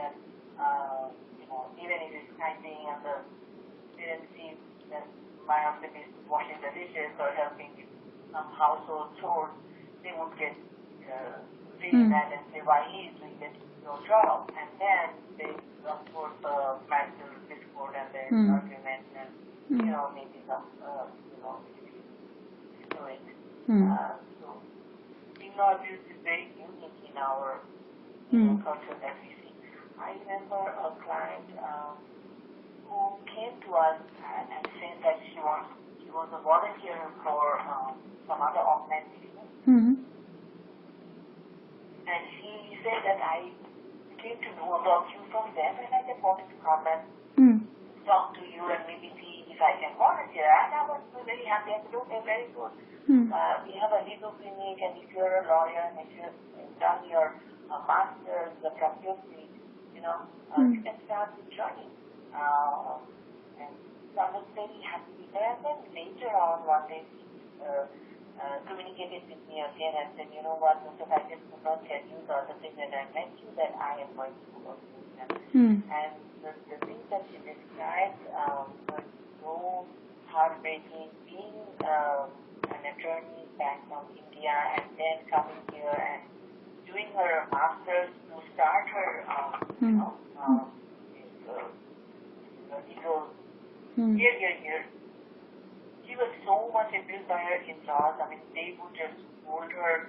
that, even if it's typing and the parents see that my husband is washing the dishes or helping with some household chores, they would get really mad and say why he is doing no job. And then they, of course, marital discord and there's argument and, maybe some, doing. So, in-law abuse is very unique in our culture that we see. I remember a client who came to us and said that she was a volunteer for some other organization. And she said that I came to know about you from them and I just wanted to come and talk to you and maybe see if I can volunteer. And I was very happy. I said, okay, very good. We have a legal clinic, and if you're a lawyer and if you've done your master's from UC, you can start the journey. And so I was very happy there. And then later on one day, communicated with me again and said, you know what, Joseph, I just could not tell you the other thing that I met you that I am going to work with them. And the thing that she described was so heartbreaking, being an attorney back from India and then coming here and doing her master's to start her, legal career. She was so much abused by her in-laws. I mean, they would just hold her,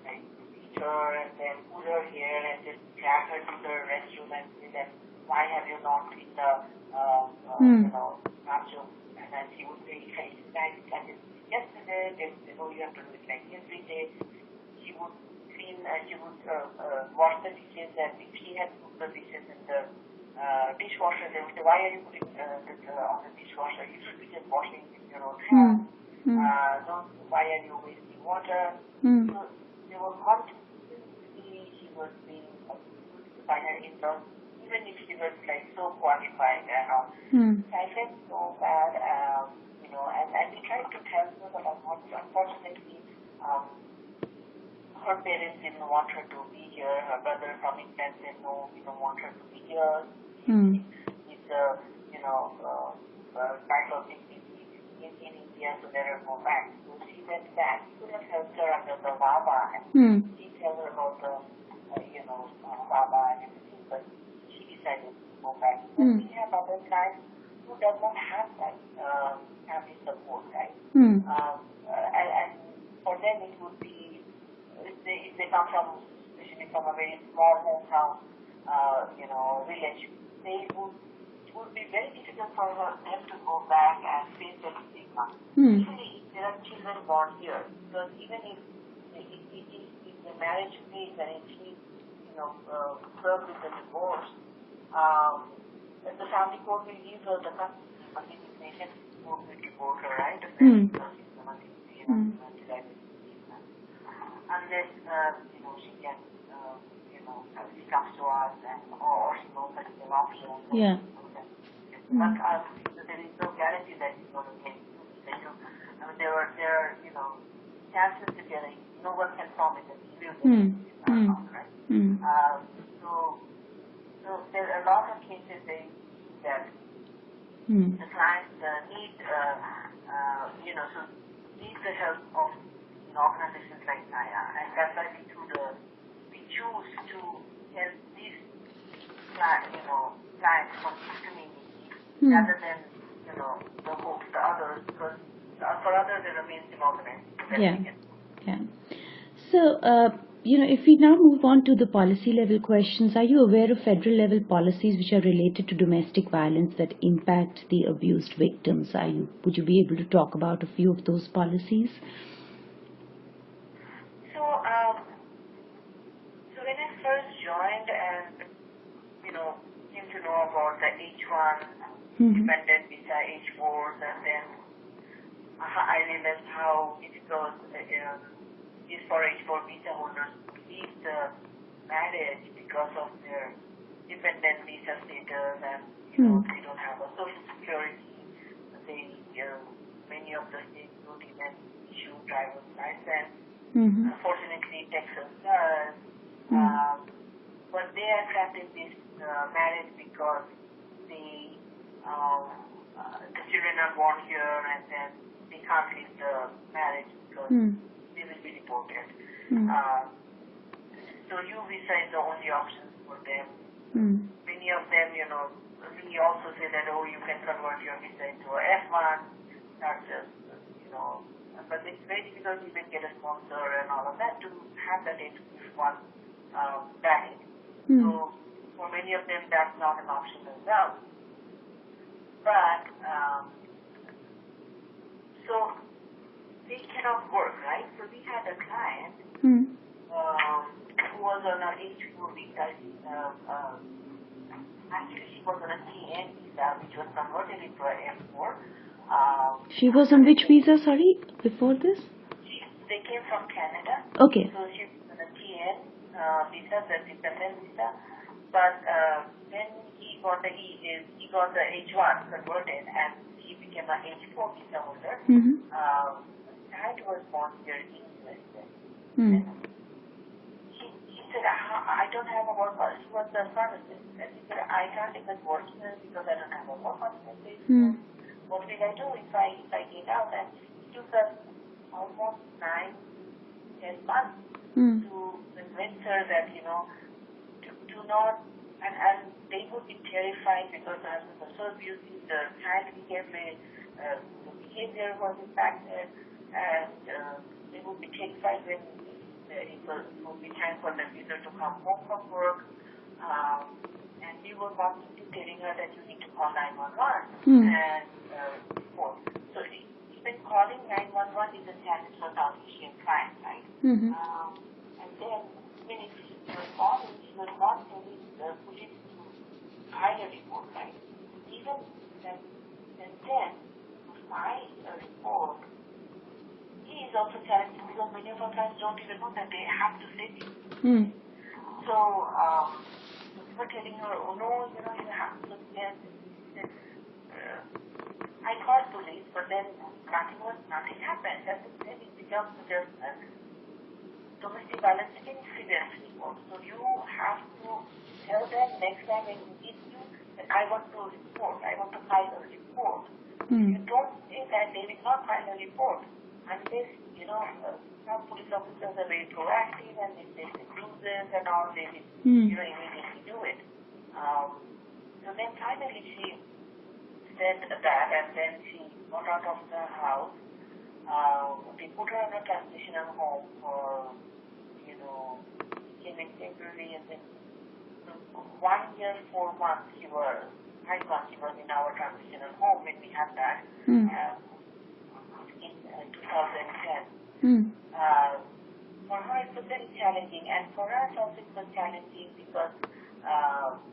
like beat her and then pull her hair and just drag her to the restroom and say that, why have you not in the, bathroom? And then she would say, hey, I did yesterday, you have to do it like every day. She would clean, she would wash the dishes, and if she had put the dishes in the dishwasher, they would say, why are you putting this on the dishwasher? You should be just washing with your own hands. Why are you wasting water? So they were constantly, she was being abused by her in-laws, even if she was like so qualified and all. I felt so bad, and we tried to tell her, but unfortunately, her parents didn't want her to be here. Her brother from England said, no, we don't want her to be here. It's a, type of thing in India, so let her go back. So she went back. We could have helped her under the Baba and she told her about the, Baba and everything, but she decided to go back. But we have other clients who does not have that family support, right? And for them it would be, if they come from, especially from a very small hometown, village, it would be very difficult for them to go back and face that stigma. Usually, there are children born here, because even if the marriage fails and if she, served with the divorce, the family court will give her the custody, but the nation court will deport her, right? Unless, she can, she comes to us or she knows that it's an option. Yeah. But there is no guarantee that it's going to get through. I mean, there are, chances to get it. No one can promise that he will get it, right? So there are a lot of cases that the clients need, need the help of organizations like Naya, and that's why we choose to help these clients from this community rather than the others, because for others it remains inorganized. Yeah. So if we now move on to the policy level questions, are you aware of federal level policies which are related to domestic violence that impact the abused victims? Would you be able to talk about a few of those policies? So when I first joined and came to know about the H1 dependent visa, H4s, and then I realized how difficult it is for H4 visa holders to leave the marriage because of their dependent visa status, and they don't have a social security. Many of the states don't even issue driver's license. Unfortunately, Texas does. But they attracted this marriage because the children are born here and then they can't leave the marriage because they will be deported. So U visa is the only option for them. Many of them, we also say that, you can convert your visa into a F1, not just, but it's very difficult to even get a sponsor and all of that to have that H1 valid. So for many of them, that's not an option as well. But, so they cannot work, right? So we had a client who was on an H4 visa. Actually, she was on a TN visa, which was converted into an F4. She was on which visa, sorry, before this? They came from Canada. Okay. So she was on a TN visa, the dependent visa. But then he got the H1 converted and he became an H4 visa holder. Dad was born here in US. He said, I don't have a work permit. She was the pharmacist. And he said, I can't even work here because I don't have a work permit. What will I do if I get out? And it took us almost 9-10 months to convince her that, do not, and they would be terrified because the husband was so abusive, the child became the behavior was impacted, and they would be terrified when it would be time for the user to come home from work, and we were constantly telling her that you need to call 911 and report. So even calling 911 is a challenge for South Asian clients, right? And then when she was calling, she was not telling the police to file a report, right? Even then to file a report is also challenging because many of our clients don't even know that they have to say this. So we were telling her, no, you have to get this. I called police, but then nothing happened. Then it becomes just domestic violence incident report. So you have to tell them next time when you meet you that I want to report, I want to file a report. You don't say that, they will not file a report unless, some police officers are very proactive and if there's bruises and all, they will, immediately do it. So then finally she said that and then she got out of the house. They put her in a transitional home for, came in February and then 1 year, 4 months she was in our transitional home when we had that in 2010. For her it was very challenging and for us also it was challenging because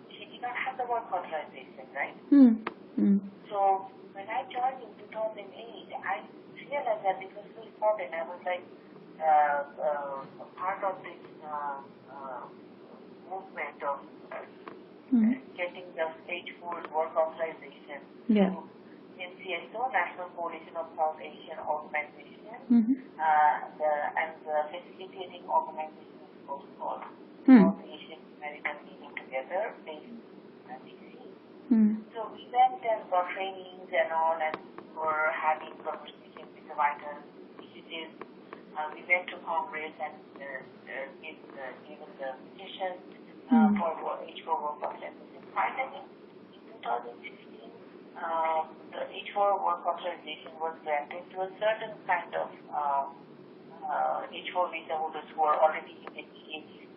she did not have the work authorization, right? So when I joined in 2008, I realized that it was so important. I was like part of this movement of getting the stage 4 work authorization through NCSO, National Coalition of South Asian Organizations, and the facilitating organization is also called South Asian American Meeting Together, based in DC. So we went and got trainings and all, and were having conversations with the vital initiatives. We went to Congress and given the petition for H4 work authorization. Finally, in 2016, the H4 work authorization was granted to a certain kind of H4 visa holders who are already in the EAD.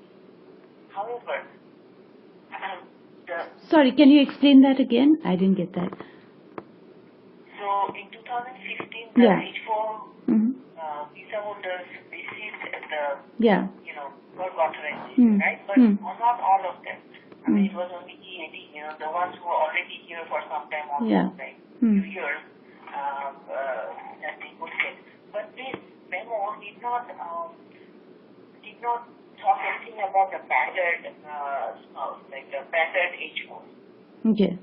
However, sorry, can you explain that again? I didn't get that. So in 2015, the H4 visa holders received the work authorization, right? But not all of them. I mean, it was only EAD, the ones who are already here for some time, almost like 2 years, that they could get. But this memo did not talk anything about the battered spouse, like the battered H4. Okay.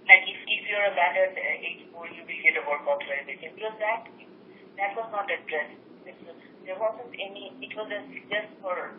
Like if you're a battered H4, you will get a work authorization. Because that was not addressed. there wasn't any, it was just for